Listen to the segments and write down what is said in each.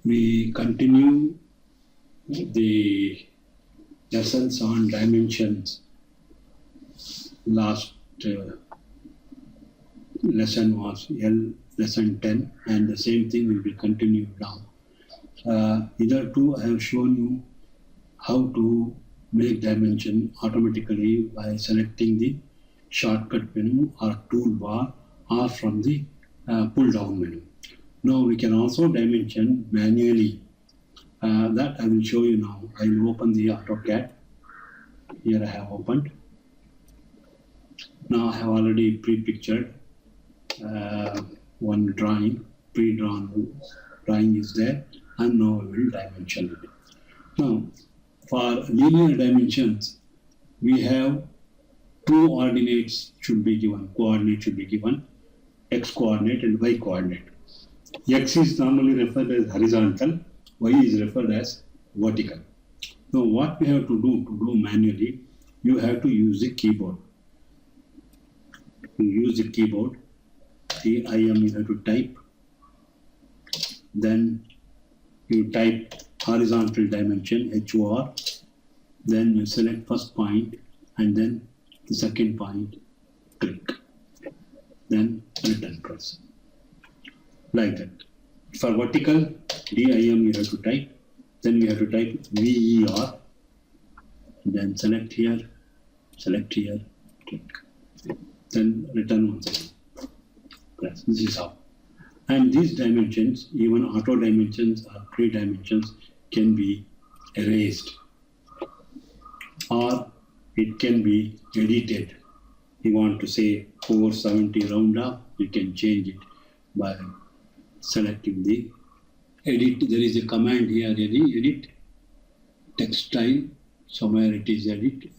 We continue the lessons on dimensions. Last lesson was L lesson 10, and the same thing will be continued now. Hitherto I have shown you how to make dimension automatically by selecting the shortcut menu or toolbar or from the pull down menu. Now we can also dimension manually. That I will show you now. I will open the AutoCAD. Here I have opened. Now I have already pre-pictured one drawing, pre-drawn drawing is there, and now I will dimension it. Now, for linear dimensions, we have two coordinates should be given, x coordinate and y coordinate. X is normally referred as horizontal, y is referred as vertical. Now what we have to do manually, you have to use the keyboard. You use the keyboard, TIM you have to type, then you type horizontal dimension, HOR, then you select first point and then the second point, click, then return press. Like that. For vertical, DIM you have to type, then we have to type VER, then select here, click, then return once again. Press. This is how. And these dimensions, even auto dimensions or pre-dimensions, can be erased or it can be edited. You want to say 470 round up, you can change it by selecting the edit. There is a command here, edit text style, somewhere it is edit,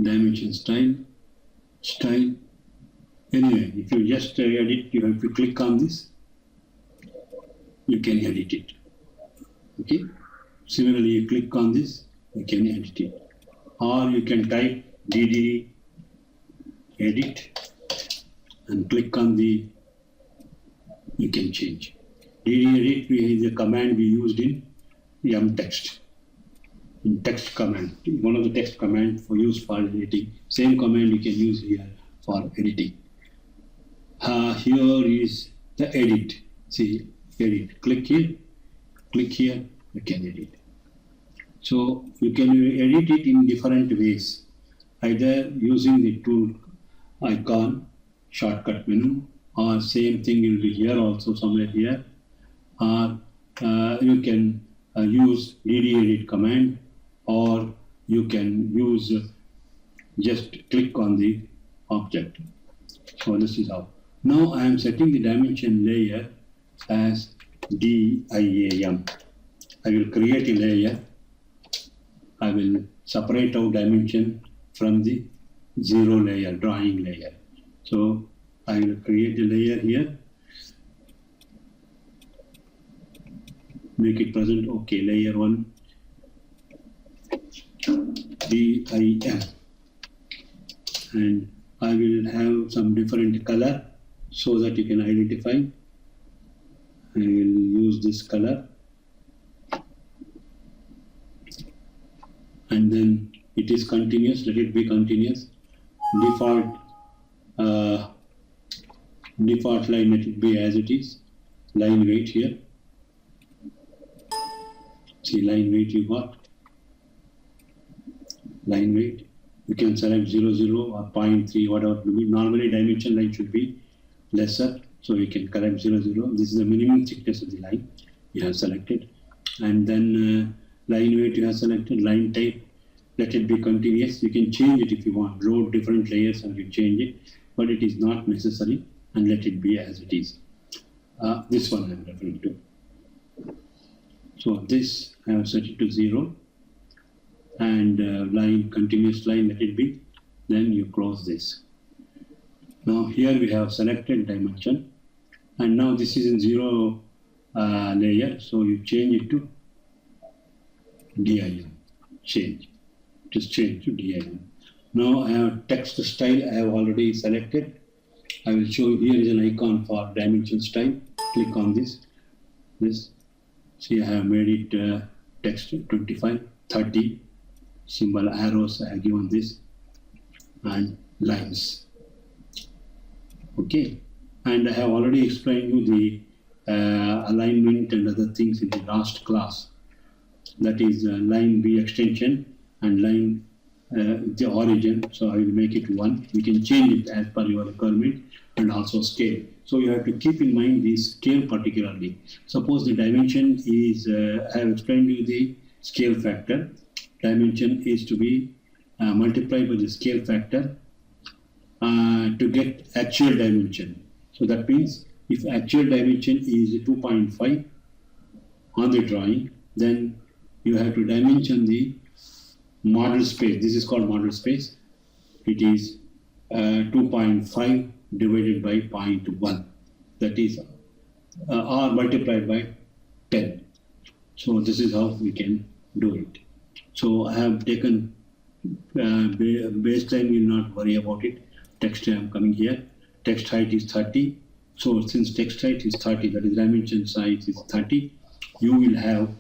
dimension style. Anyway, if you just edit, you have to click on this, you can edit it. Okay. Similarly, you click on this, you can edit it. Or you can type DD edit and click on the, you can change. DD edit is a command we used in mtext. In text command, one of the text commands for use for editing. Same command you can use here for editing. Here is the edit. See, edit. Click here, you can edit. So you can edit it in different ways, either using the tool icon, shortcut menu, or same thing will be here also somewhere here, or you can use DD edit command, or you can use just click on the object. So this is how. Now I am setting the dimension layer as DIAM. I will create a layer. I will separate out dimension from the zero layer, drawing layer. So I will create a layer here. Make it present. Okay, layer 1. DIM. And I will have some different color so that you can identify. I will use this color. And then it is continuous, let it be continuous. Default line, let it be as it is. Line weight here. See, line weight you got. Line weight. You can select 0, 0 or 0.3, whatever. Normally dimension line should be lesser, so you can correct 0, 0. This is the minimum thickness of the line you have selected. And then line weight you have selected, line type, let it be continuous. You can change it if you want, load different layers and you change it, but it is not necessary, and let it be as it is. This one I am referring to. So this I have set it to 0, and line, continuous line, let it be. Then you close this. Now here we have selected dimension, and now this is in 0 layer, so you change it to DIM. Just change to DIM. Now I have text style I have already selected. I will show you. Here is an icon for dimension style. Click on this. See, I have made it text 25, 30, symbol arrows. I have given this, and lines. Okay, and I have already explained you the alignment and other things in the last class. That is line B extension and line the origin. So I will make it 1. We can change it as per your requirement, and also scale. So you have to keep in mind the scale particularly. Suppose the dimension is, I have explained you the scale factor. Dimension is to be multiplied by the scale factor to get actual dimension. So that means if actual dimension is 2.5 on the drawing, then you have to dimension the model space. This is called model space. It is 2.5 divided by 0.1. That is or multiplied by 10. So this is how we can do it. So I have taken baseline. Will not worry about it. Text I am coming here. Text height is 30. So since text height is 30, that is dimension size is 30, you will have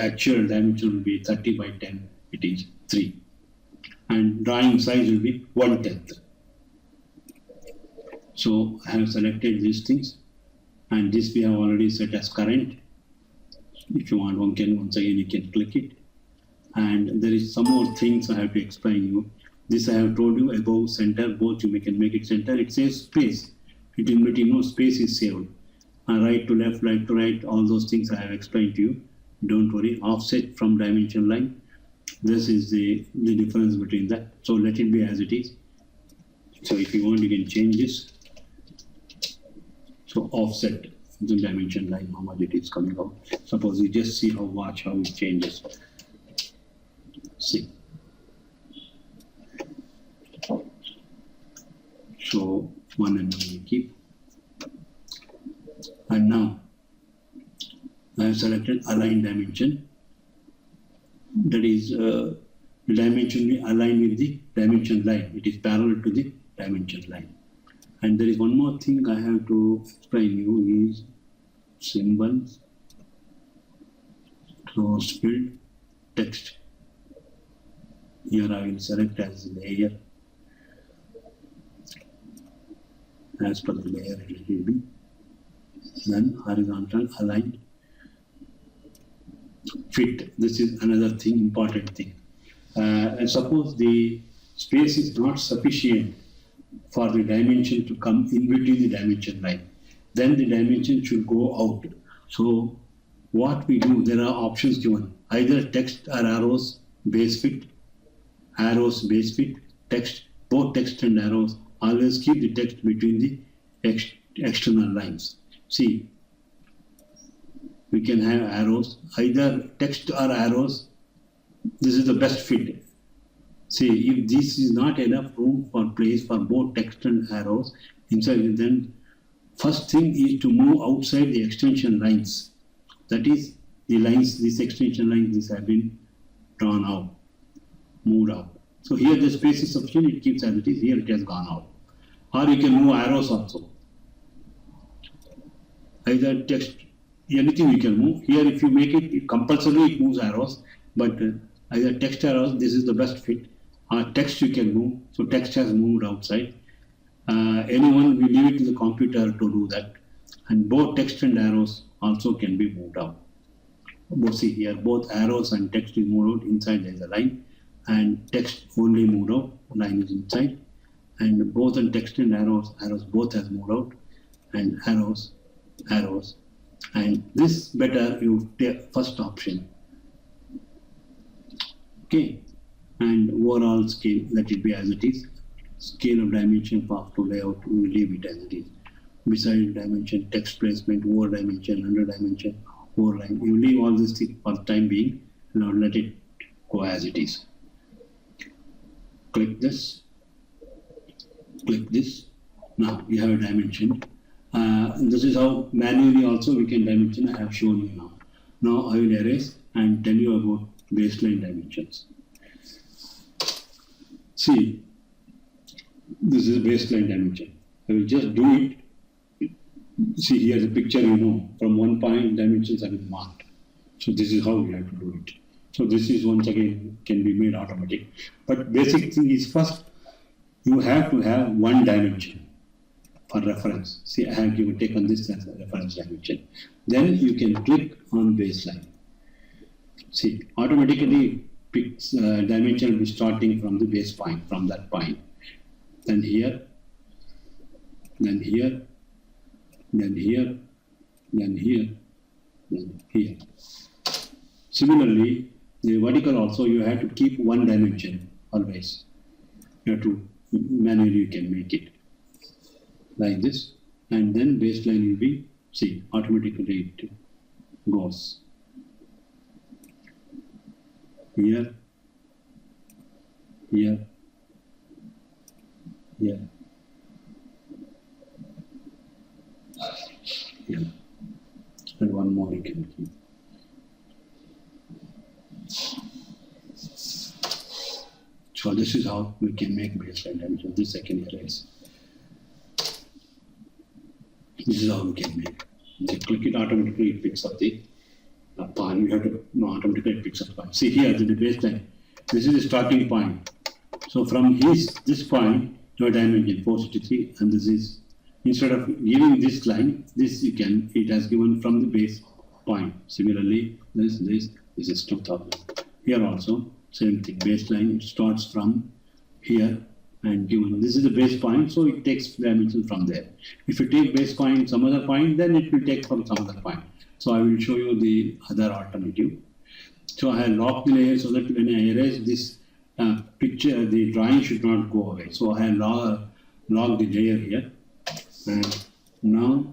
actual dimension will be 30 by 10. It is 3. And drawing size will be 1/10. So I have selected these things, and this we have already set as current. If you want, once again you can click it. And there is some more things I have to explain you. This I have told you above, center, both you can make it center. It says space. It will make space is saved. Right to left, left to right, all those things I have explained to you. Don't worry. Offset from dimension line. This is the difference between that. So let it be as it is. So if you want, you can change this. So offset the dimension line, how much it is coming out. Suppose you just see watch how it changes. See. So 1 and 1 we keep. And now I have selected align dimension. That is the dimension we align with the dimension line. It is parallel to the dimension line. And there is one more thing I have to explain you is symbols, close field, text. Here I will select as layer. As per the layer it will be. Then horizontal align. Fit. This is another thing, important thing. And suppose the space is not sufficient for the dimension to come in between the dimension line, then the dimension should go out. So what we do, there are options given. Either text or arrows base fit, arrows base fit, text, both text and arrows. Always keep the text between the external lines. See, we can have arrows, either text or arrows. This is the best fit. See, if this is not enough room for place for both text and arrows inside, then first thing is to move outside the extension lines. That is, the lines, these extension lines, these have been drawn out, moved out. So here the space is sufficient, it keeps as it is. Here it has gone out. Or you can move arrows also. Either text, anything you can move. Here if you make it compulsory, it moves arrows. But either text or arrows, this is the best fit. Text you can move. So text has moved outside. Anyone will leave it to the computer to do that. And both text and arrows also can be moved out. Both see here, both arrows and text is moved out. Inside there is a line. And text only moved out. Line is inside. And both and text and arrows both has moved out. And arrows. And this better you take first option. Okay. And overall scale, let it be as it is. Scale of dimension, path to layout, we will leave it as it is. Beside dimension, text placement, over dimension, under dimension, over line. You leave all these things for the time being. Now let it go as it is. Click this. Click this. Now you have a dimension. This is how manually also we can dimension. I have shown you now. Now I will erase and tell you about baseline dimensions. See, This is baseline dimension. I will just do it. See here the picture, from one point dimensions have been marked. So this is how we have to do it. So this is once again can be made automatic. But basic thing is first you have to have one dimension for reference. See, I have taken this as a reference dimension. Then you can click on baseline. See, automatically picks dimension will be starting from the base point, from that point. Then here, then here, then here, then here, then here. Similarly, the vertical also you have to keep one dimension always. You have to manually you can make it like this, and then baseline will be, see, automatically it goes here, here, here, here, and one more you can keep. So this is how we can make baseline dimension. This I can erase. This is how we can make. You click it, automatically it picks up the point. You have to automatically it picks up the point. See here, the baseline. This is the starting point. So from this point, your dimension 463, and this is, instead of giving this line, this it has given from the base point. Similarly, this is 2000. Here also same thing. Baseline, it starts from here and given. This is the base point, so it takes dimension from there. If you take base point some other point, then it will take from some other point. So I will show you the other alternative. So I have locked the layer so that when I erase this picture, the drawing should not go away. So I have locked the layer here, and now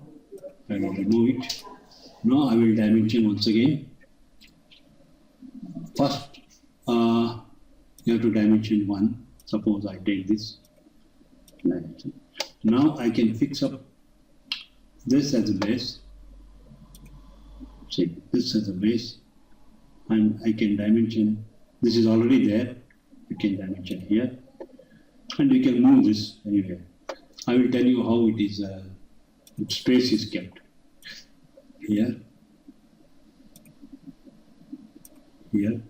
I will remove it. Now I will dimension once again. First, you have to dimension 1. Suppose I take this. Now I can fix up this as a base. See, this as a base, and I can dimension. This is already there. You can dimension here, and you can move this anywhere. I will tell you how it is. Space is kept here, here,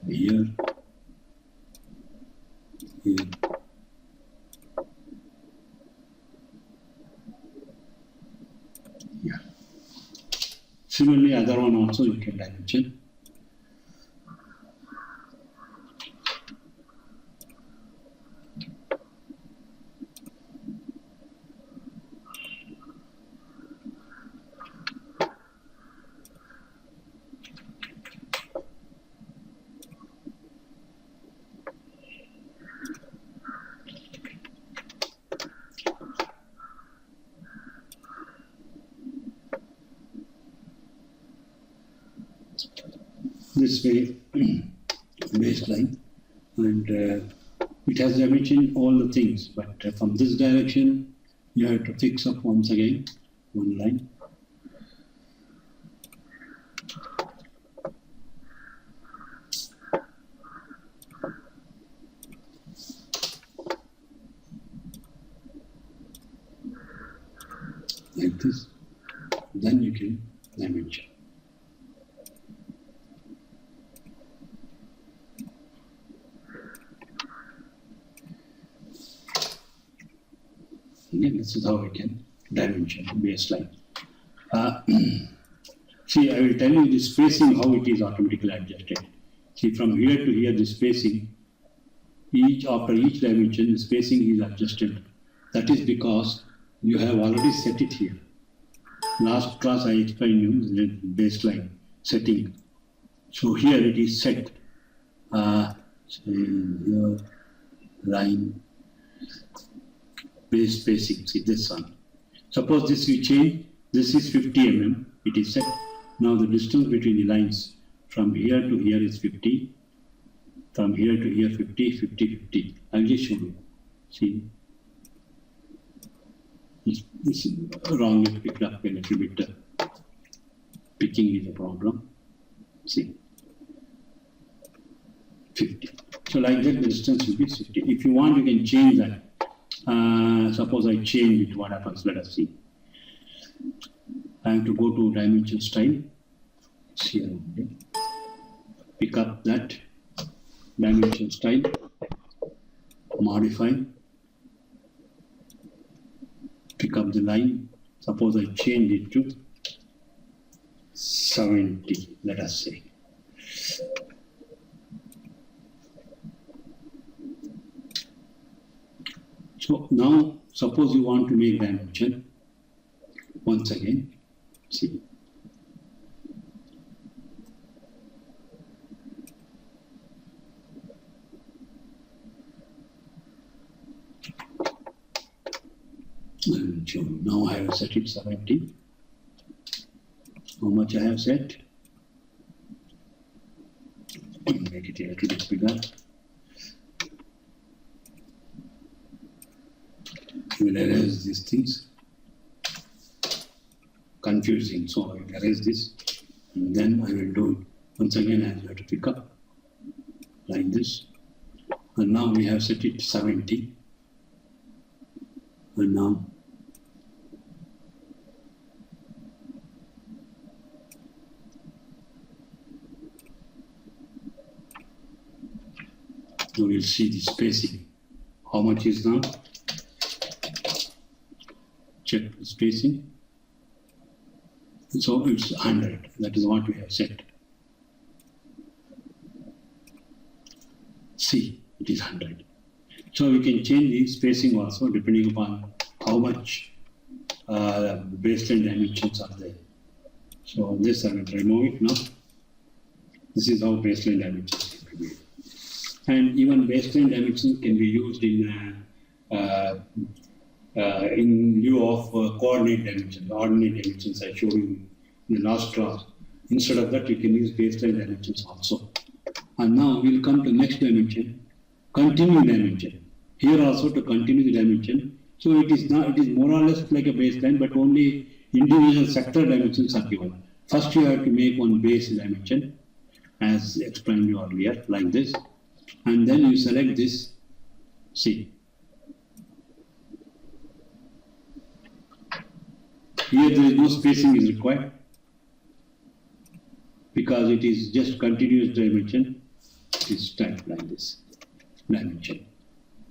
here, here. Yeah. Similarly, other one also you can dimension. This way, baseline, and it has dimension all the things, but from this direction you have to fix up once again one line. Like this, then you can dimension. Again, this is how we can dimension baseline. See, I will tell you the spacing, how it is automatically adjusted. See, from here to here, the spacing, after each dimension, the spacing is adjusted. That is because you have already set it here. Last class I explained you the baseline setting. So here it is set. Here, line, base spacing, see this one. Suppose this we change, this is 50 mm, it is set. Now the distance between the lines from here to here is 50, from here to here 50, 50, 50. I'll just show you. See, this is wrong, it picked up a little bit. Picking is a problem. See, 50. So like that, the distance will be 50. If you want, you can change that. Suppose I change it, what happens? Let us see. I have to go to dimension style. It's here only. Pick up that dimension style, modify, pick up the line. Suppose I change it to 70, let us say. So now, suppose you want to make dimension. Once again, see. Now I have set it 70. How much I have set? Make it a little bit bigger. I will erase these things. Confusing, so I will erase this. And then I will do it. Once again, I have to pick up like this. And now we have set it 70. And now we will see the spacing. How much is now? Check the spacing. So it's 100. That is what we have set. See, it is 100. So we can change the spacing also depending upon how much baseline dimensions are there. So this I will remove it now. This is how baseline dimensions can be made. And even baseline dimensions can be used in lieu of coordinate dimensions, ordinate dimensions I showed you in the last class. Instead of that, you can use baseline dimensions also. And now we'll come to next dimension, continue dimension. Here also to continue the dimension. So it is more or less like a baseline, but only individual sector dimensions are given. First you have to make one base dimension, as explained earlier, like this. And then you select this, see. Here there is no spacing is required because it is just continuous dimension. It is typed like this, dimension.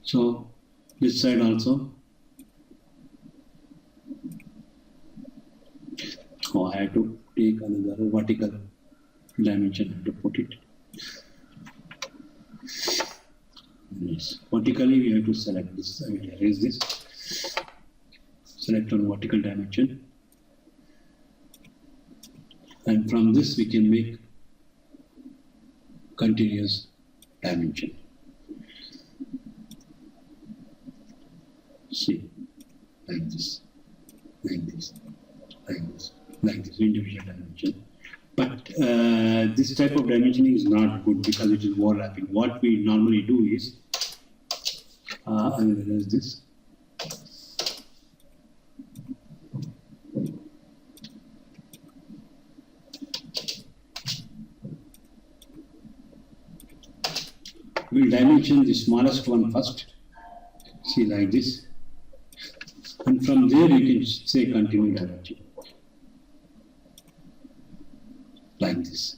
So this side also. Oh, I have to take another vertical dimension to put it. Yes. Vertically we have to select this. I will erase this. Select on vertical dimension. And from this we can make continuous dimension. See, like this, like this, like this, like this, individual dimension. But this type of dimensioning is not good because it is overlapping. What we normally do is, I will erase this. We'll dimension the smallest one first. See, like this. And from there you can say continue dimension. Like this.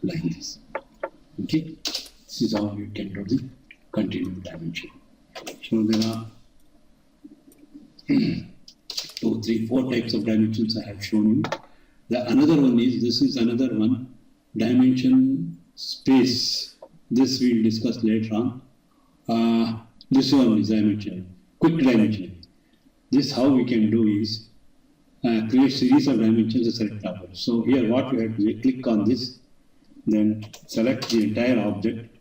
Like this. Okay? This is how you can do the continuous dimension. So there are 2, 3, 4 types of dimensions I have shown you. The another one is, this is another one, dimension space. This we will discuss later on. This one is dimension, quick dimensioning. This how we can do is create series of dimensions and select object. So here what we have to do, click on this, then select the entire object,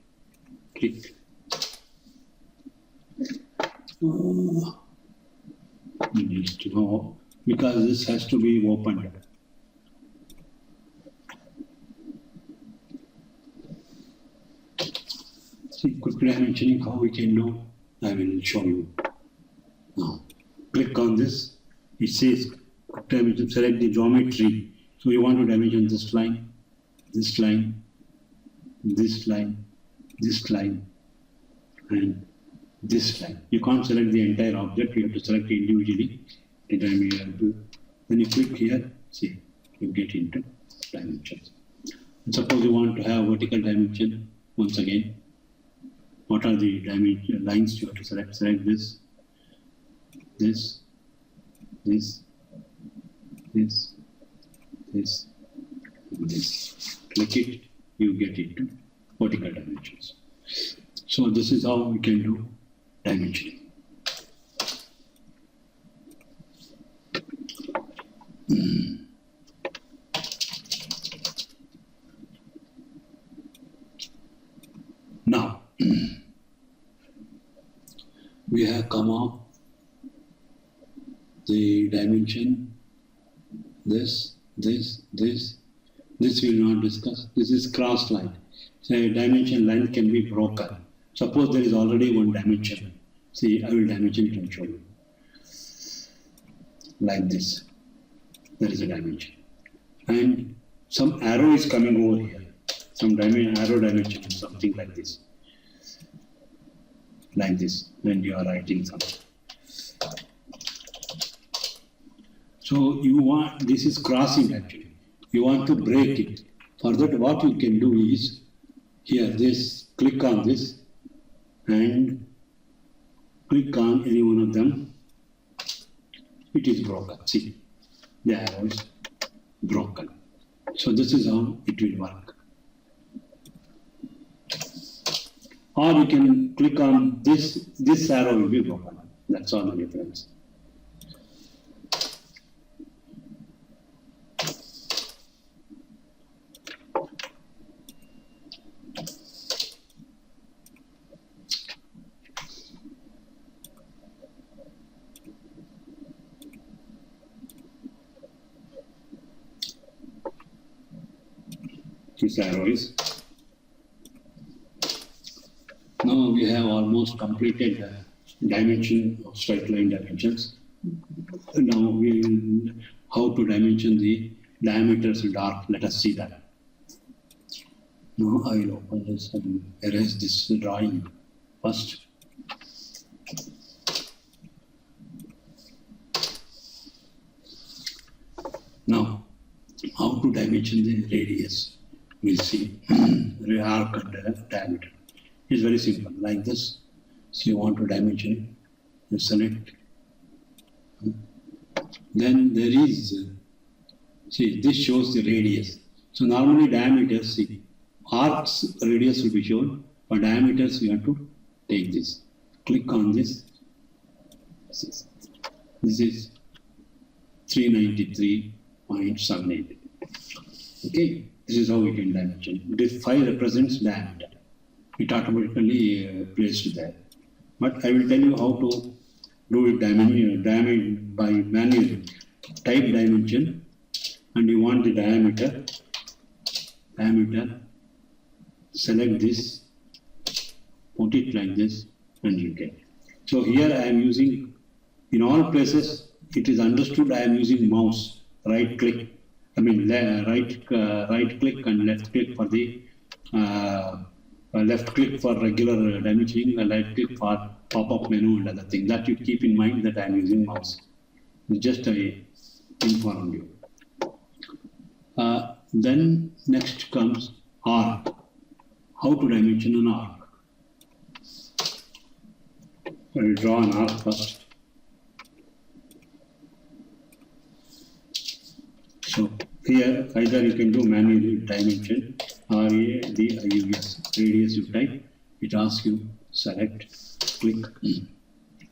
click. Needs to know because this has to be opened. See, quick dimensioning, how we can do, I will show you. Now, click on this. It says quick dimension, select the geometry. So you want to dimension this line, this line, and this line. You can't select the entire object, you have to select individually the dimension. When you click here, see, you get into dimensions. And suppose you want to have vertical dimension, once again, what are the dimension lines you have to select? Select this, this, this, this, this, and this. Click it, you get into vertical dimensions. So this is how we can do dimensioning. Now we have come up the dimension, this we will not discuss. This is cross line. So a dimension line can be broken. Suppose there is already one dimension. See, I will dimension it and show you. Like this. There is a dimension. And some arrow is coming over here. Some arrow dimension is something like this. Like this, when you are writing something. So you want, this is crossing actually. You want to break it. For that, what you can do is, here, click on this, and click on any one of them. It is broken. See, the arrow is broken. So this is how it will work. Or you can click on this arrow will be broken. That's all the difference. This arrow is. Now we have almost completed the dimension of straight line dimensions. Now we will how to dimension the diameters with arc. Let us see that. Now I will open this and erase this drawing first. Now, how to dimension the radius? We'll see. The arc and diameter. It's very simple, like this. So you want to dimension it, you select. Then there is, see, this shows the radius. So normally diameters, see, arcs radius will be shown, but diameters you have to take this. Click on this. This is 393.78. Okay, this is how we can dimension. This 5 represents diameter. It automatically placed there. But I will tell you how to do it dimension by manually. Type dimension, and you want the diameter. Select this, put it like this, and you get. So here I am using, in all places, it is understood I am using mouse, right click. I mean right click and left click for the left click for regular dimensioning, and right click for pop-up menu and other thing. That you keep in mind that I am using mouse. Just I inform you. Then next comes arc. How to dimension an arc? I will draw an arc first. So here either you can do manual dimension or the IUS radius you type. It asks you select, click.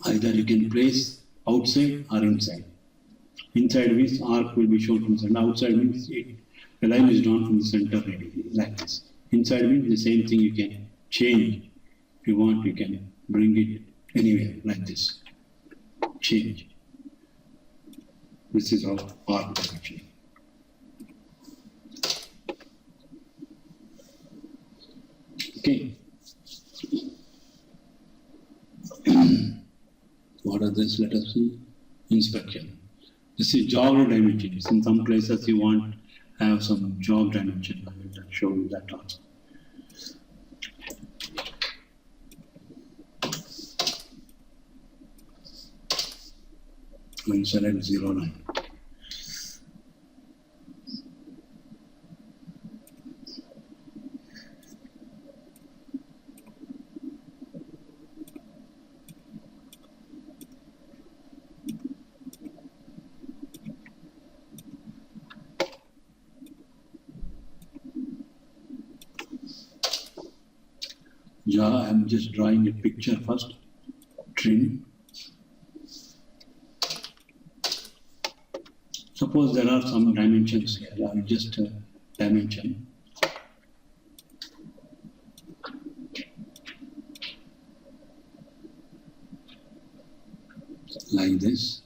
Either you can place outside or inside. Inside means arc will be shown from the center. Outside means the line is drawn from the center radially, like this. Inside means the same thing you can change. If you want, you can bring it anywhere, like this. Change. This is our arc dimension. Okay. What are this? Let us see. Inspection. This is jog dimension. In some places you want have some jog dimension. I will show you that also. and select 09. Yeah, I'm just drawing a picture first. Trim. Suppose there are some dimensions here. I'll just dimension. Like this.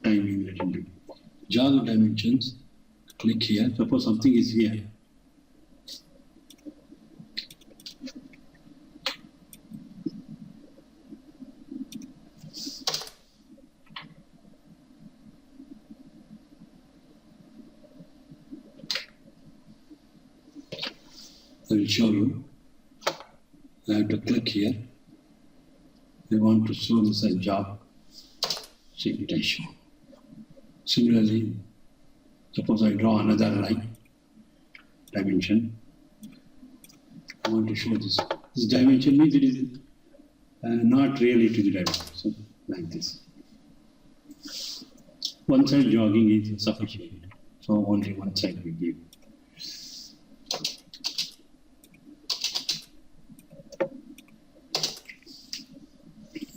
Timing little bit. Jog dimensions. Click here. Suppose something is here. I will show you. I have to click here. I want to show this as job segmentation. Similarly, suppose I draw another line, dimension. I want to show this. This dimension means it is not really to the dimension. So, like this. One side jogging is sufficient. So, only one side we give.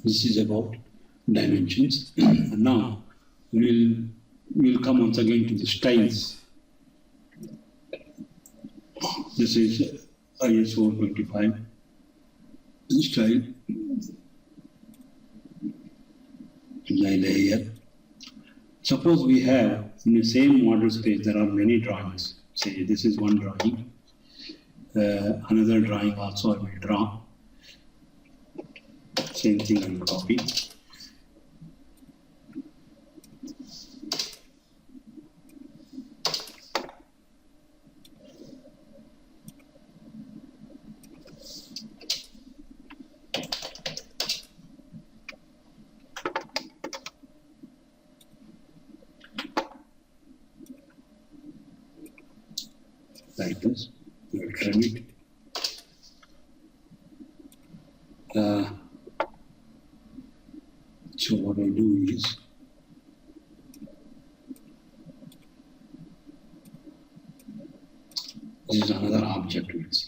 This is about dimensions. And now we'll come once again to the styles. This is ISO 25 style. Layer. Suppose we have in the same model space there are many drawings. Say this is one drawing. Another drawing also I will draw. Same thing I will copy. Like this, we will trim it. So what I do is this is another object we'll see.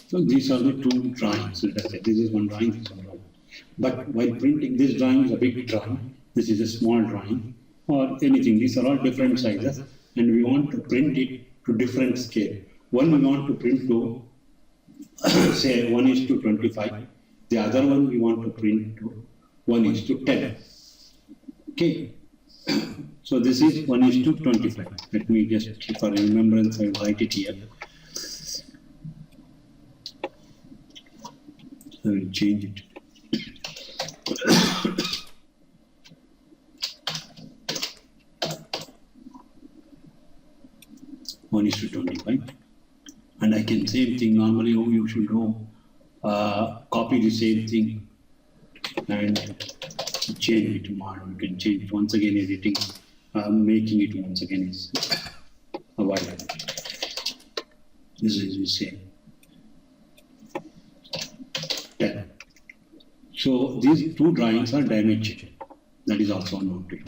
So these are the two drawings. This is one drawing, this is one drawing. But while printing, this drawing is a big drawing, this is a small drawing, or anything. These are all different sizes, and we want to print it to different scale. One we want to print to, say, 1:25. The other one we want to print to 1:10. Okay. So this is 1:25. Let me just, for remembrance, I will write it here. I will change it. One is to 25, and I can same thing. Normally, you should know, copy the same thing and change it. You can change it once again. Editing, making it once again is avoidable. This is the same. So these two drawings are dimensioned. That is also known to you.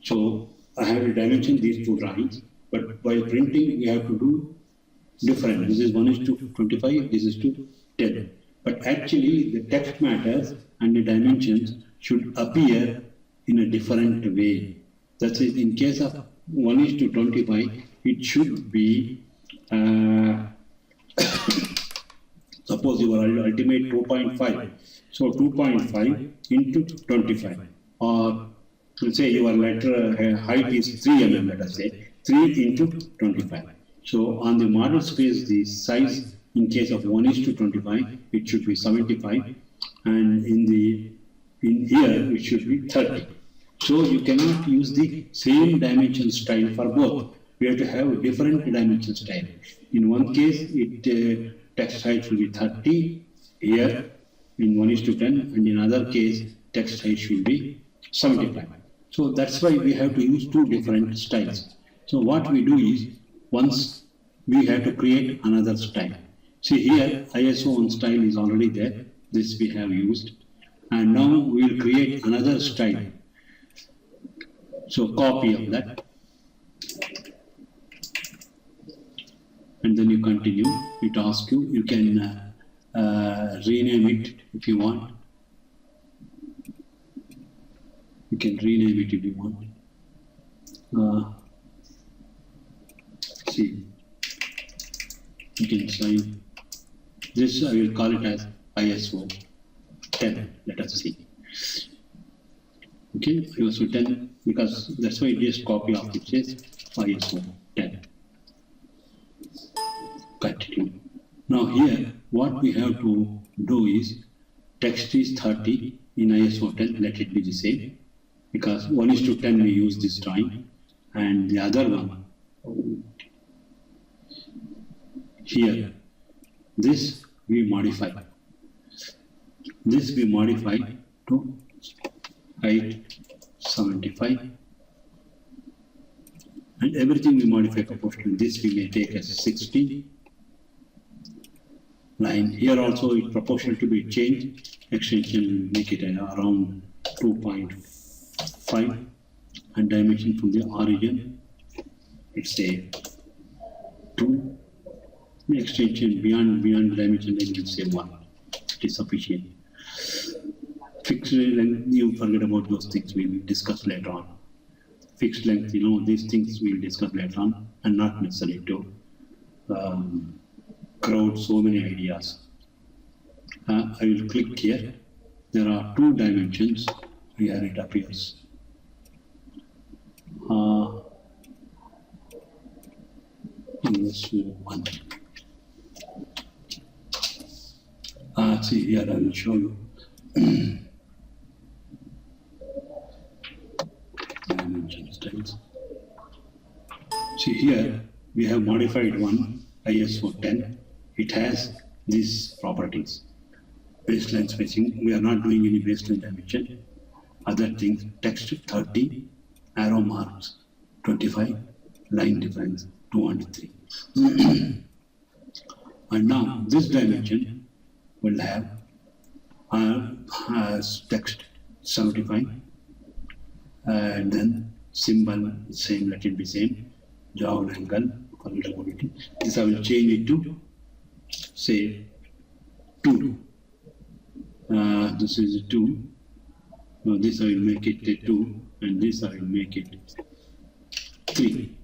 So I have to dimension these two drawings, but while printing we have to do different. This is 1:25, this is to 10. But actually the text matters and the dimensions should appear in a different way. That is, in case of 1:25, it should be suppose your ultimate 2.5. So 2.5 into 25, or let's say your letter height is 3 mm, let us say, 3 into 25. So on the model space, the size in case of 1:25, it should be 75, and in here it should be 30. So you cannot use the same dimension style for both. We have to have different dimension style. In one case, text height will be 30 here in 1:10, and in another case, text height should be 75. So that's why we have to use two different styles. So what we do is, once we have to create another style. See here, ISO one style is already there. This we have used. And now we will create another style. So copy of that. And then you continue. It asks you, you can rename it if you want. You can rename it if you want. See, you can sign. This I will call it as ISO 10. Let us see. Okay, ISO 10 because that's why it is copy of it says ISO 10. Continue. Now here, what we have to do is text is 30 in ISO 10. Let it be the same because 1:10 we use this drawing, and the other one here. This we modify. This we modify to height 75, and everything we modify proportionally. This we may take as 60. Line here also it proportional to be changed. Extension make it around 2.5, and dimension from the origin. It's a 2. Extension beyond dimension, then you say 1. It is sufficient. Fixed length, you forget about those things, we will discuss later on. Fixed length, these things we will discuss later on, and not necessary to crowd so many ideas. I will click here. There are 2 dimensions. Here it appears. This one. See here, I will show you. Dimension styles. See here, we have modified one ISO 10. It has these properties. Baseline spacing, we are not doing any baseline dimension. Other things, text 30, arrow marks 25, line difference 203. And now this dimension will have text 75, and then symbol same, let it be same, job angle, forgettability. This I will change it to say 2. This is 2. Now this I will make it a 2, and this I will make it 3.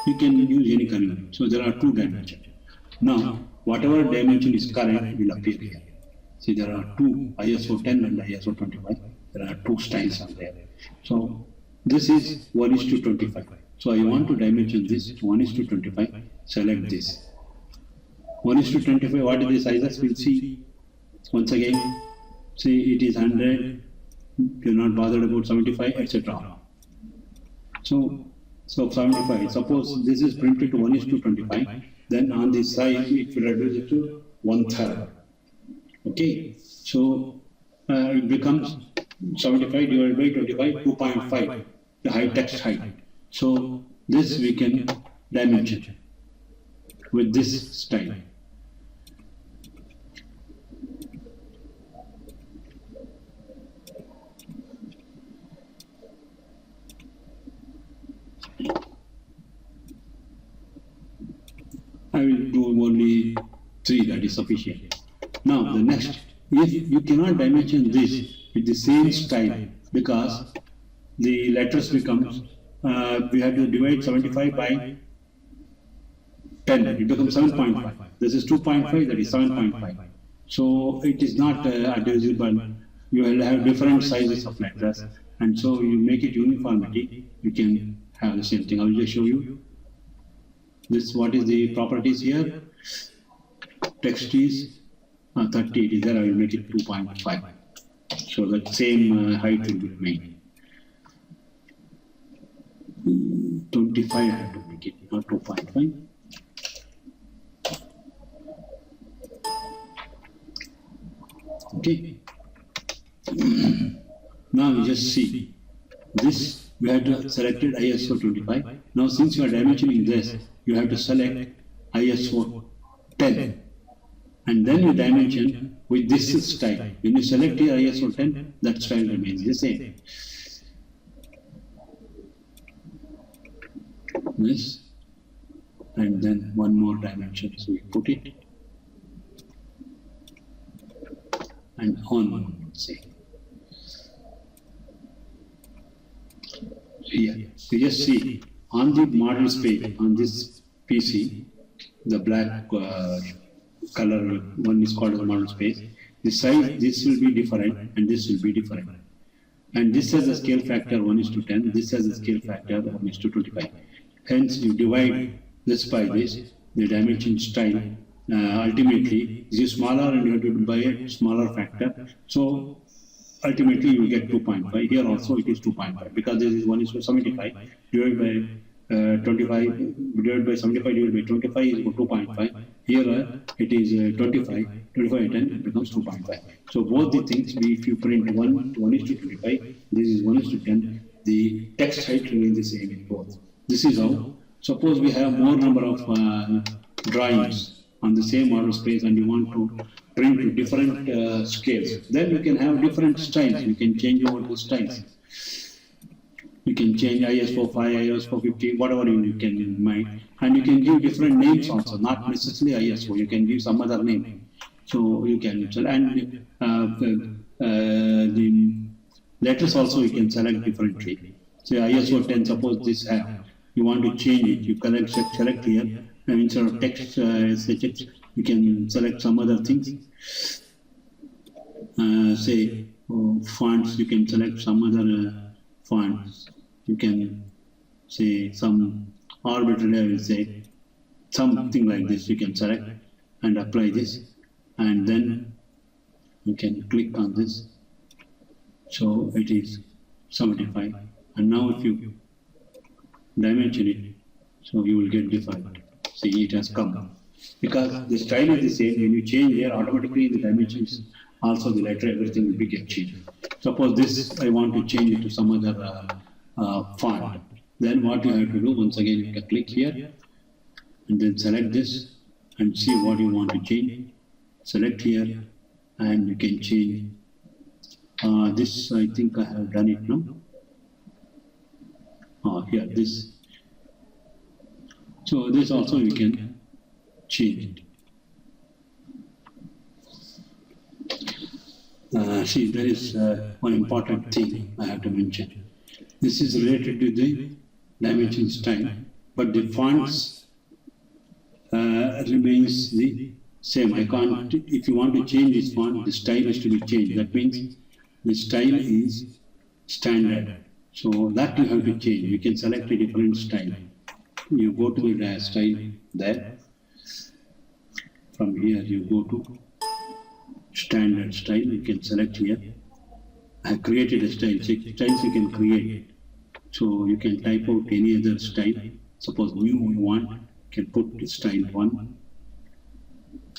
You can use any convention. So there are 2 dimensions. Now whatever dimension is correct will appear here. See, there are 2 ISO 10 and ISO 25. There are 2 styles are there. So this is 1:25. So I want to dimension this to 1:25. Select this. 1:25. What is the sizes? We'll see once again. See, it is 100. You're not bothered about 75, etc. So 75. Suppose this is printed to 1:25. Then on this side it will reduce it to 1/3. Okay. So it becomes 75 divided by 25, 2.5, the height, text height. So this we can dimension with this style. I will do only 3, that is sufficient. Now the next, if you cannot dimension this with the same style, because the letters becomes, we have to divide 75 by 10, it becomes 7.5. This is 2.5, that is 7.5. So it is not adjustable. You will have different sizes of letters, and so you make it uniformity, you can have the same thing. I will just show you. This, what is the properties here? Text is 30, it is there, I will make it 2.5. So that same height will be remain. 25 I have to make it, not 2.5. Okay. Now you just see this, we have to selected ISO 25. Now since you are dimensioning this, you have to select ISO 10 and then you dimension with this style. When you select here ISO 10, that style remains the same. This and then one more dimension, so we put it and on, say. Here, you just see on the model space on this PC, the black color one is called the model space. The size, this will be different and this will be different. And this has a scale factor 1:10, this has a scale factor 1:25. Hence, you divide this by this, the dimension style. Ultimately, this is smaller and you have to divide a smaller factor. So, ultimately you will get 2.5. Here also it is 2.5 because this is 1:75 divided by 25 divided by 75 divided by 25 is 2.5. Here it is 25 and 10, it becomes 2.5. So both the things, if you print 1:25, this is 1:10, the text height remains the same in both. This is how. Suppose we have more number of drawings on the same model space and you want to print to different scales, then you can have different styles. You can change over the styles. You can change ISO 5, ISO 50, whatever you can mind. And you can give different names also, not necessarily ISO. You can give some other name. So you can, and the letters also you can select differently. Say ISO 10, suppose this have, you want to change it, you select here. And instead of text, you can select some other things. Say fonts, you can select some other fonts. You can say some arbitrary, I will say something like this. You can select and apply this, and then you can click on this. So it is 75. And now if you dimension it, so you will get different. See, it has come. Because the style is the same, when you change here, automatically the dimensions, also the letter, everything will be get changed. Suppose this, I want to change it to some other font. Then what you have to do, once again, you can click here, and then select this, and see what you want to change. Select here, and you can change. This, I think I have done it now. Here, this. So this also you can change it. See, there is one important thing I have to mention. This is related to the dimension style, but the fonts remains the same. I can't, if you want to change this font, the style has to be changed. That means the style is standard. So that you have to change. You can select a different style. You go to the style there. From here you go to standard style. You can select here. I have created a style. Styles you can create. So you can type out any other style. Suppose new you want, you can put style 1.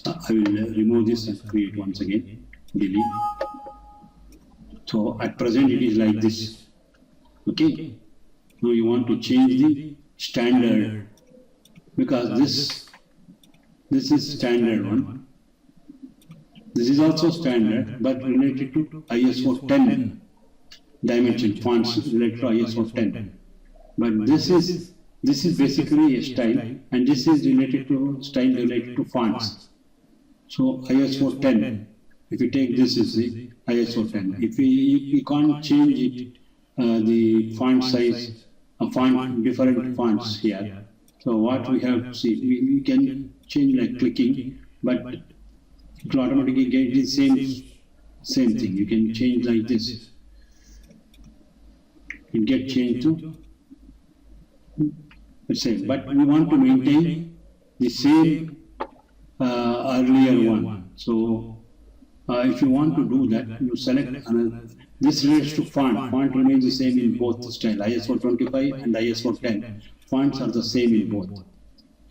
I will remove this and create once again. Delete. So at present it is like this. Okay. Now you want to change the standard, because this is standard one. This is also standard, but related to ISO 10 dimension fonts related to ISO 10. But this is basically a style, and this is related to style related to fonts. So ISO 10. If you take this is the ISO 10. If we can't change it, the font size. Different fonts here. So what we have, see, we can change like clicking, but it will automatically get the same thing. You can change like this. It get changed to same, but we want to maintain the same earlier one. So if you want to do that, you select another. This relates to font. Font remains the same in both style. ISO 25 and ISO 10. Fonts are the same in both.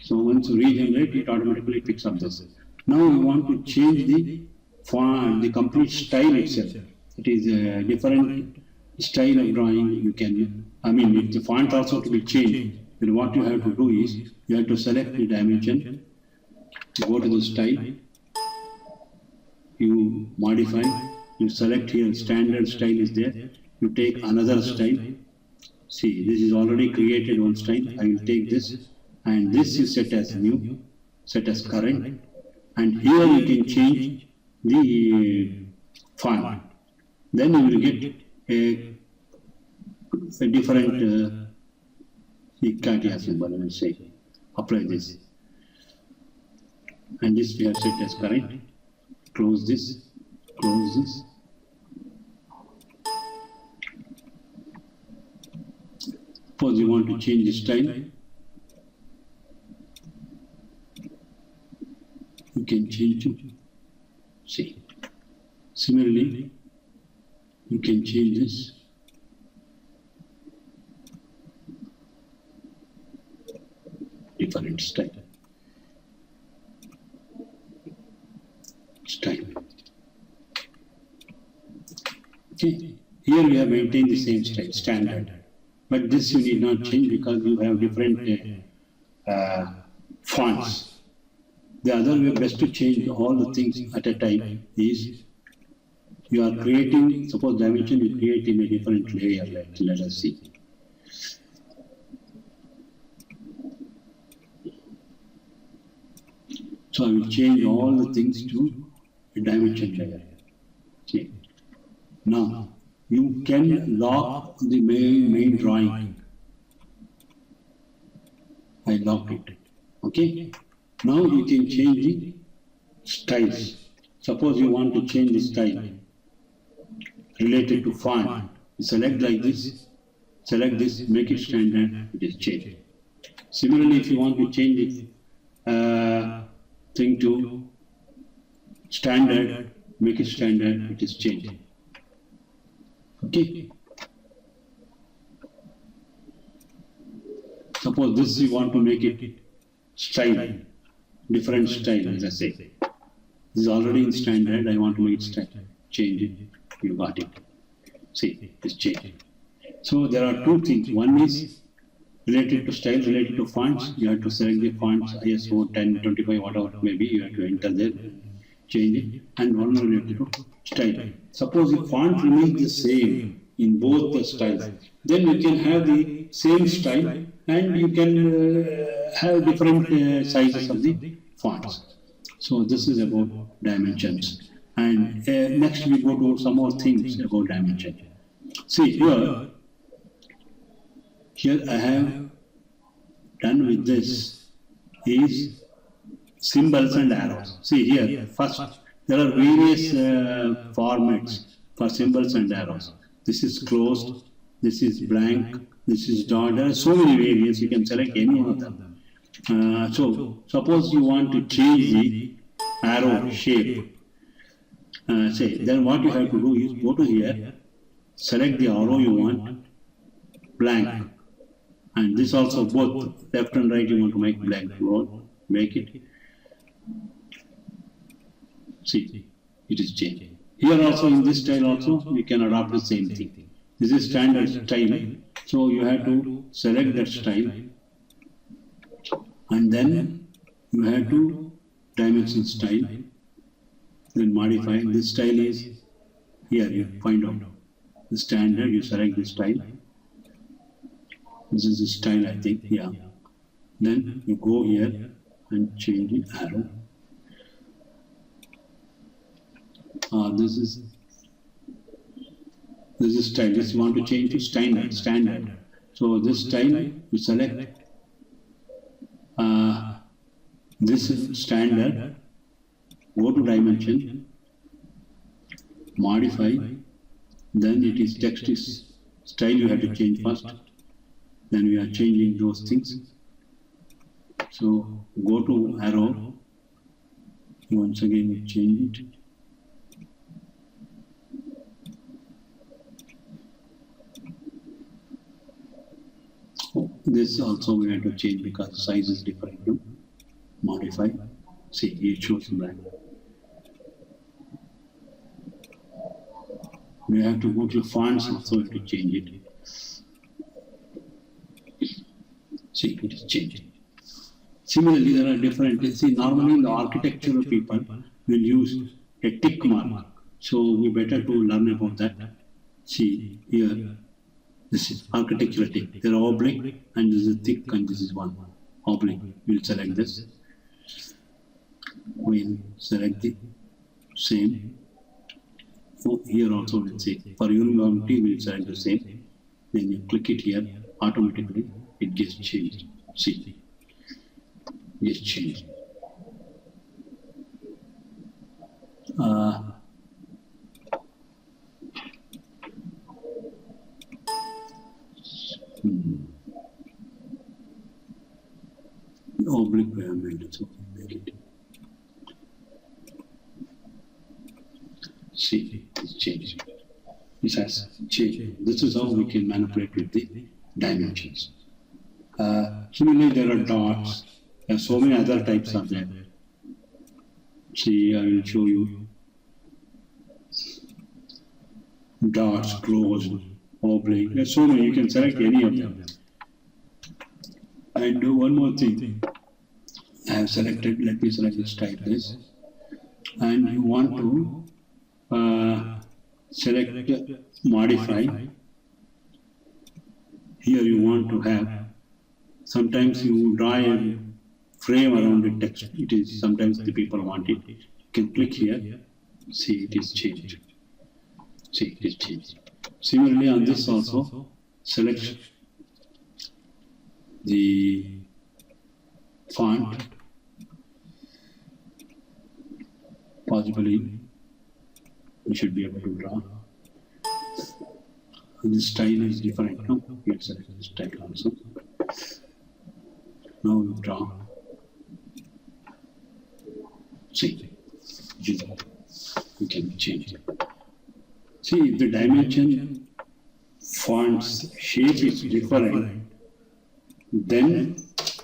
So once you regenerate, it automatically picks up this. Now you want to change the font, the complete style itself. It is a different style of drawing. You can, if the font also to be changed, then what you have to do is, you have to select the dimension, go to the style, you modify, you select here standard style is there, you take another style. See, this is already created one style. I will take this, and this is set as new, set as current, and here you can change the font. Then you will get a different Katia symbol. I will say, apply this, and this we have set as current. Close this, close this. Suppose you want to change the style, you can change to, see. Similarly, you can change this. Different style. Okay, here we have maintained the same style, standard. But this you need not change because you have different fonts. The other way best to change all the things at a time is, you are creating, suppose dimension you create in a different layer, let us see. So I will change all the things to a dimension layer. See. Now, you can lock the main drawing. I locked it. Okay? Now you can change the styles. Suppose you want to change the style related to font. Select like this, select this, make it standard, it is changed. Similarly, if you want to change the thing to standard, make it standard, it is changed. Okay. Suppose this you want to make it style, different style, as I say. This is already in standard, I want to make it style. Change it, you got it. See, it's changed. So there are two things. One is related to style, related to fonts. You have to select the fonts, ISO 10, 25, whatever it may be, you have to enter there, change it. And one related to style. Suppose the font remains the same in both the styles, then you can have the same style and you can have different sizes of the fonts. So this is about dimensions. And next we go to some more things about dimension. See here I have done with this is symbols and arrows. See here, first there are various formats for symbols and arrows. This is closed, this is blank, this is dot. There are so many variants, you can select any one of them. So suppose you want to change the arrow shape. Then what you have to do is go to here, select the arrow you want, blank. And this also both left and right you want to make blank. Make it. See, it is changed. Here also in this style also we can adopt the same thing. This is standard style. So you have to select that style and then you have to dimension style. Then modify. This style is here, you find out the standard, you select the style. This is the style, I think, yeah. Then you go here and change the arrow. This is style. This you want to change to standard. So this style you select this is standard. Go to dimension, modify, then it is text is style you have to change first, then we are changing those things, So go to arrow. Once again, we change it. Oh, this also we have to change because the size is different. No? Modify. See, it shows black. We have to go to fonts also to change it. See, it is changed. Similarly, there are different. See, normally in the architectural people will use a tick mark. So we better to learn about that. See here, this is architectural tick. There are oblique and this is thick and this is one oblique. We'll select this. We'll select the same. So here also we'll say for uniformity we'll select the same. Then you click it here, automatically it gets changed. See, it gets changed. Oblique we have made it, so make it. See, it's changed. This has changed. This is how we can manipulate with the dimensions. Similarly, there are dots. There are so many other types of them. See, I will show you. Dots, closed, oblique. There are so many. You can select any of them. And do one more thing. I have selected. Let me select this type this. And you want to select modify. Here you want to have, sometimes you draw a frame around the text. It is sometimes the people want it. You can click here. See, it is changed. See, it is changed. Similarly on this also, select the font. Possibly we should be able to draw. And the style is different. No? Let's select the style also. Now we draw. See, we can change it. See, if the dimension, fonts, shape is different, then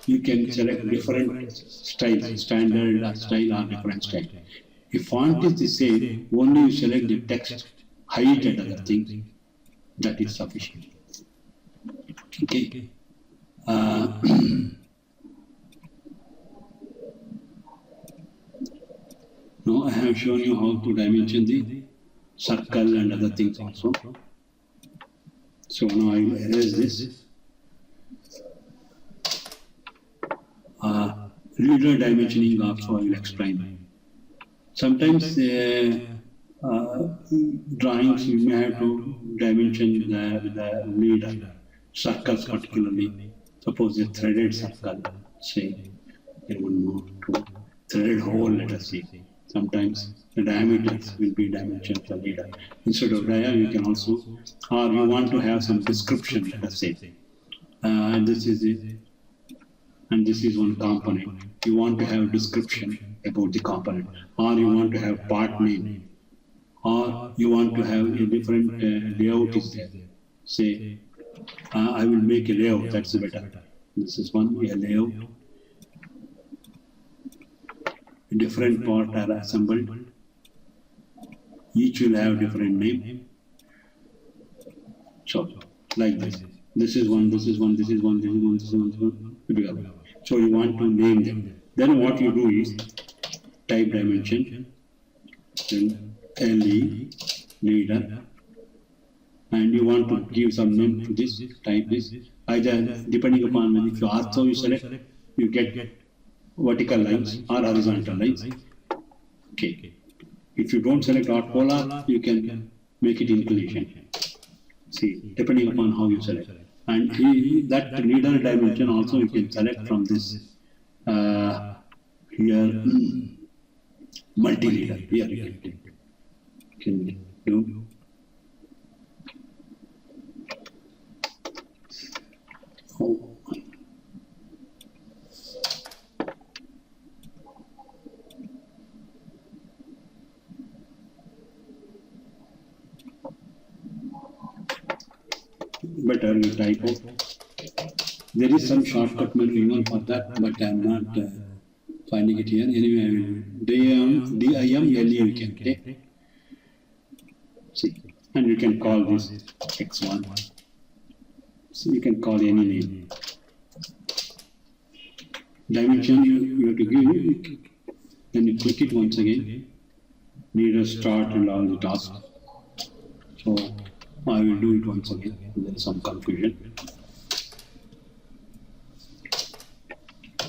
you can select different styles, standard style or different style. If font is the same, only you select the text, height and other things, that is sufficient. Okay. Now I have shown you how to dimension the circle and other things also. So now I will erase this. Reader dimensioning also I will explain. Sometimes drawings you may have to dimension the leader, circles particularly. Suppose a threaded circle, say, I one more to threaded hole, let us say. Sometimes the diameters will be dimensioned for leader. Instead of diameter, you can also, or you want to have some description, let us say. And this is it. And this is one component. You want to have description about the component, or you want to have part name, or you want to have a different layout is there. Say, I will make a layout, that's better. This is one, a layout. Different parts are assembled. Each will have different name. So, like this. This is one, this is one, this is one, this is one, this is one, this is one. So you want to name them. Then what you do is type dimension, then LE, leader, and you want to give some name to this, type this. Either depending upon if you ortho you select, you get vertical lines or horizontal lines. Okay. If you don't select polar, you can make it inclination. See, depending upon how you select. And that leader dimension also you can select from this here multi-leader. Here you can do. Oh. here we type out. There is some shortcut menu even for that, but I am not finding it here. Anyway, DIMLE we can take. See, and you can call this X1. So you can call any name. Dimension you have to give, then you click it once again. Need a start and all the tasks. So I will do it once again. There is some confusion.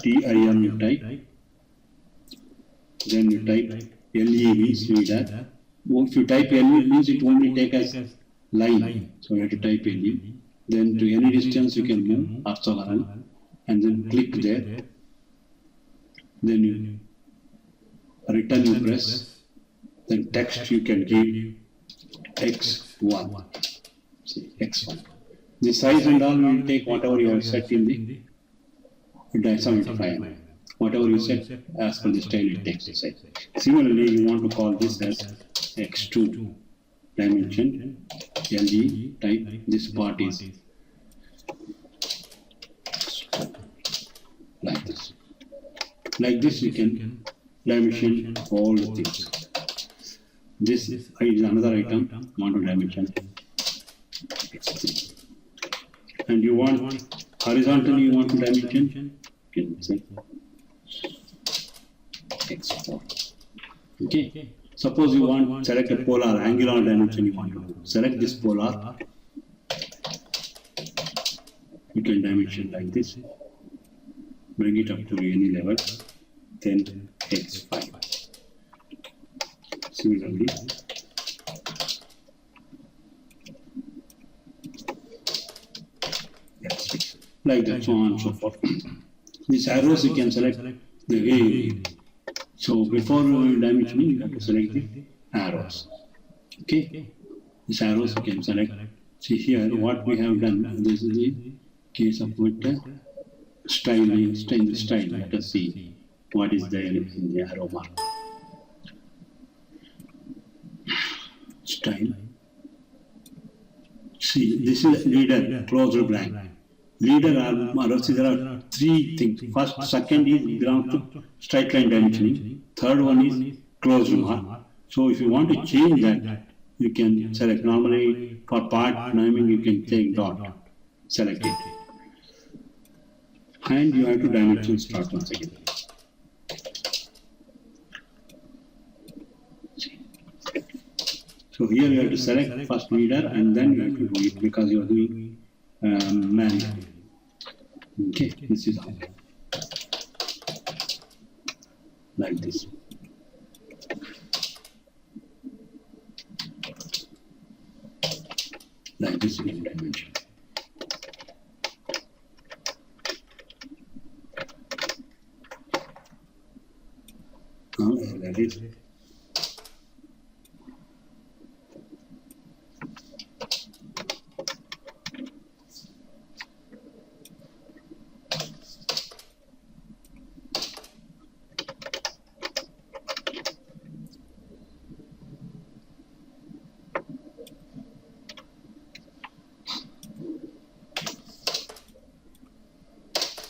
TIM you type. Then you type LE means leader. If you type LE means it only take as line. So you have to type LE. Then to any distance you can move orthogonal and then click there. Then you return you press. Then text you can give X1. See, X1. The size and all will take whatever you have set in the 75 mm. Whatever you set as per the style it takes the size. Similarly, you want to call this as X2 dimension LE type. This part is like this. Like this you can dimension all the things. This is another item, want to dimension. And you want horizontally you want to dimension, you can say X4. Okay. Suppose you want select a polar angular dimension you want to do. Select this polar. You can dimension like this. Bring it up to any level. Then X5. Similarly, like that, so on and so forth. These arrows you can select the way. So before dimensioning, you have to select the arrows. Okay, these arrows you can select. See here, what we have done. This is the case of with the style. Let us see what is there in the arrow mark. Style. See, this is leader, closed blank. Leader there are three things. First, second is belongs to straight line dimensioning. Third one is closed mark. So if you want to change that, you can select. Normally for part naming you can take dot. Select it. And you have to dimension start once again. So here you have to select first leader and then you have to do it because you are doing manually. Okay, this is how. Like this. Like this in dimension. That is.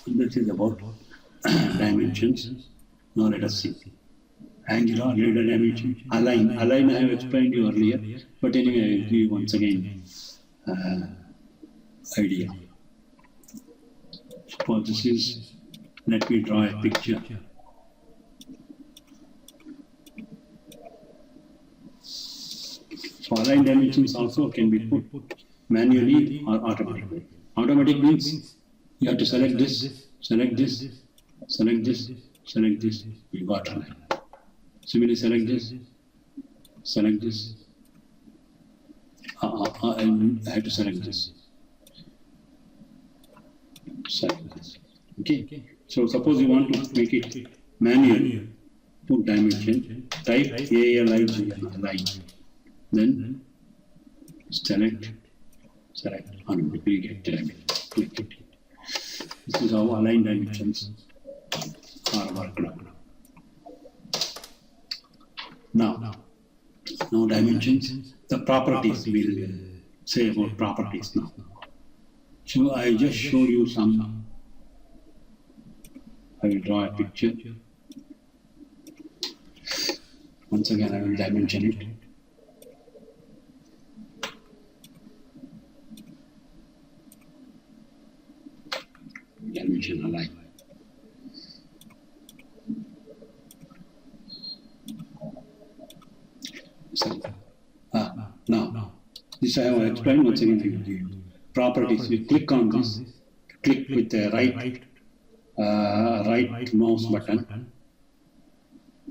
This is about dimensions. Now let us see. Angular, leader dimension, align. Align I have explained you earlier, but anyway I will give you once again idea. Suppose this is, let me draw a picture. So align dimensions also can be put manually or automatically. Automatic means you have to select this, select this, select this, select this, you got align. Similarly, select this, and I have to select this, select this. Okay. So suppose you want to make it manual, put dimension, type align, then select, automatically get dimension, click it. This is how align dimensions are worked out. Now dimensions, the properties, we'll say about properties now. So I just showed you some. I will draw a picture. Once again, I will dimension it. Dimension align. Now, this I have explained. Once again, I will give you properties. You click on this. Click with the right mouse button.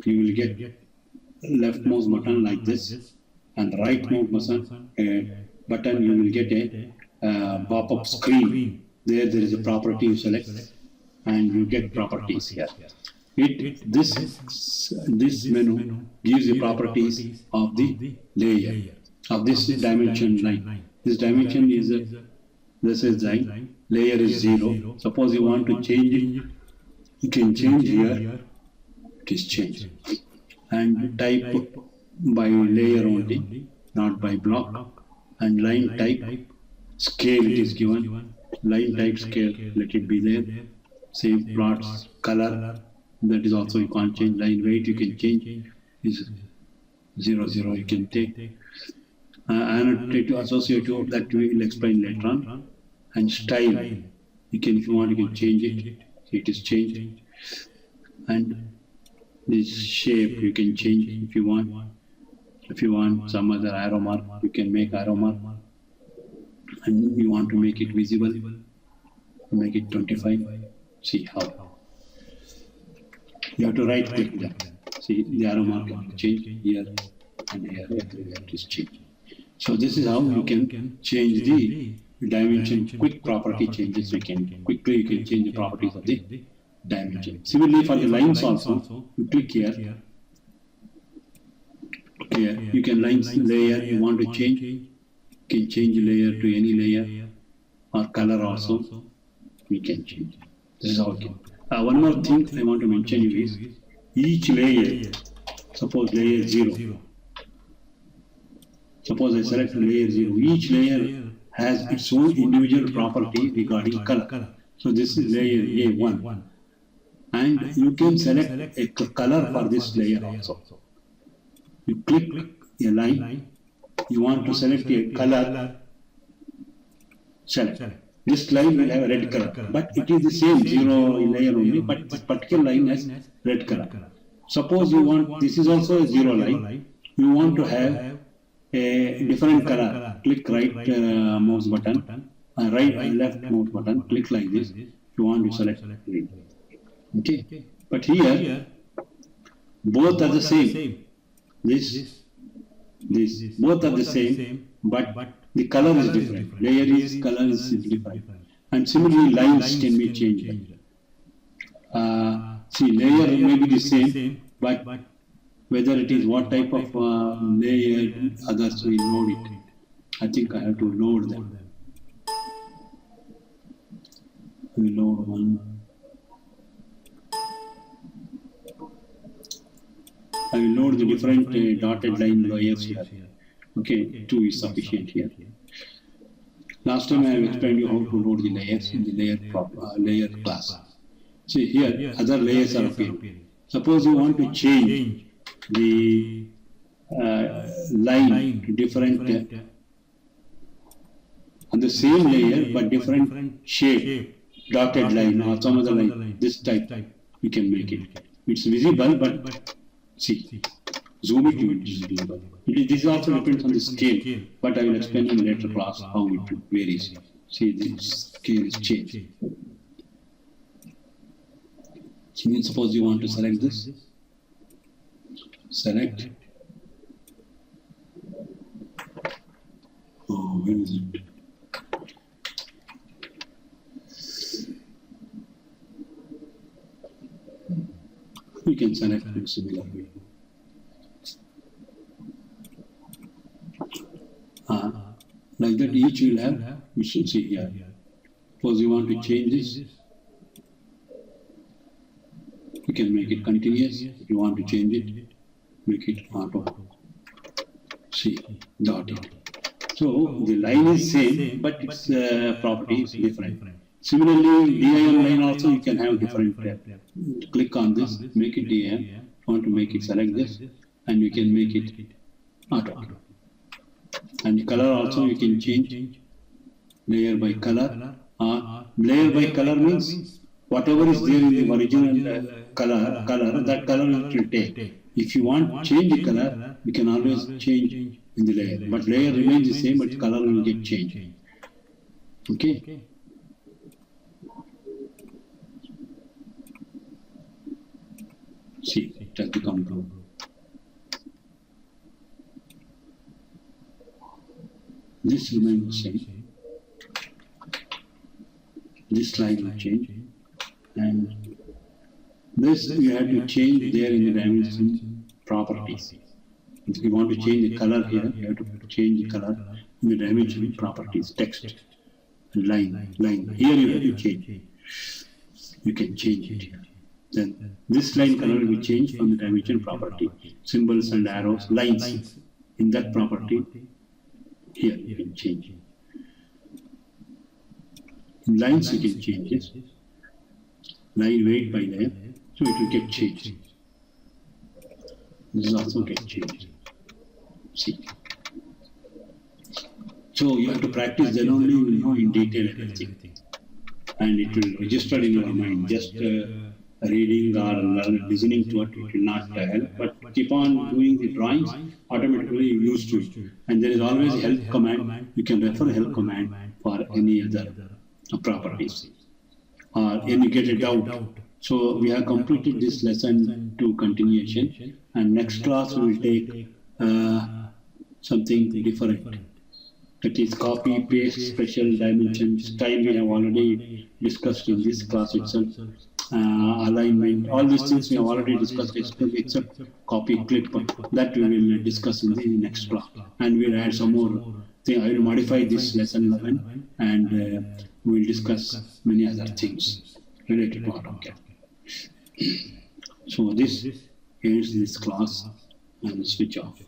You will get left mouse button like this, and right mouse button. You will get a pop-up screen. There is a property you select, and you get properties here. This menu gives the properties of the layer of this dimension line. This dimension is line. Layer is 0. Suppose you want to change it, you can change here. It is changed, and type by layer only, not by block. And line type scale it is given. Line type scale, let it be there. Same plots, color, that is also you can't change. Line weight you can change, is 0, 0 you can take. Annotative, associative, that we will explain later on. And style, you can, if you want, you can change it. It is changed. And this shape you can change if you want. If you want some other arrow mark, you can make arrow mark. And you want to make it visible, make it 25. See how. You have to right click them. See, the arrow mark can change here and here, everywhere it is changed. So this is how you can change the dimension. Quick property changes. You can quickly change the properties of the dimension. Similarly for the lines also, you click here. Here you can lines layer you want to change. You can change layer to any layer, or color also. We can change. This is how it can. One more thing I want to mention you is each layer. Suppose layer 0. Suppose I select layer 0. Each layer has its own individual property regarding color. So this is layer A1. And you can select a color for this layer also. You click a line. You want to select a color. Select. This line will have a red color, but it is the same 0 layer only, but this particular line has red color. Suppose you want, this is also a 0 line, you want to have a different color. Click right mouse button, left mouse button, click like this. You want to select green. Okay, but here both are the same. This, both are the same, but the color is different. Color is different. And similarly, lines can be changed. See, layer may be the same, but whether it is what type of layer, others will load it. I think I have to load them. I will load one. I will load the different dotted line layers here. Okay, 2 is sufficient here. Last time I have explained you how to load the layers in the layer class. See here, other layers are appearing. Suppose you want to change the line to different on the same layer but different shape, dotted line or some other line. This type we can make it. It's visible, but see. Zoom it, it is visible. This also depends on the scale, but I will explain in later class how it varies. See, the scale is changed. So suppose you want to select this. Select. Oh, where is it? We can select in a similar way. Like that, each will have, we should see here. Suppose you want to change this, you can make it continuous. If you want to change it, make it auto. See, dot it. So the line is same, but its property is different. Similarly, DIM line also you can have different. Click on this, make it DIM. Want to make it, select this, and you can make it auto. And the color also you can change layer by color. Layer by color means whatever is there in the original color, that color it will take. If you want to change the color, you can always change in the layer. But layer remains the same, but color will get changed. Okay. See, it has become blue. This remains the same. This line will change, and this you have to change there in the dimension properties. If you want to change the color here, you have to change the color in the dimension properties, text, line. Here you have to change. You can change it here. Then this line color will be changed from the dimension property. Symbols and arrows, lines in that property. Here you can change. In lines you can change this. Line weight by layer, so it will get changed. This also get changed. See. So you have to practice, then only you will know in detail everything. And it will register in your mind. Just reading or listening to it, it will not help. But keep on doing the drawings, automatically you used to it. And there is always a help command. You can refer help command for any other properties. Or any get a doubt. So we have completed this lesson to continuation. And next class we will take something different. That is copy, paste, special dimension, style we have already discussed in this class itself. Alignment, all these things we have already discussed except copy, clip. That we will discuss in the next class. And we'll add some more thing. I will modify this lesson 11 and we will discuss many other things related to AutoCAD. So this ends this class and switch off.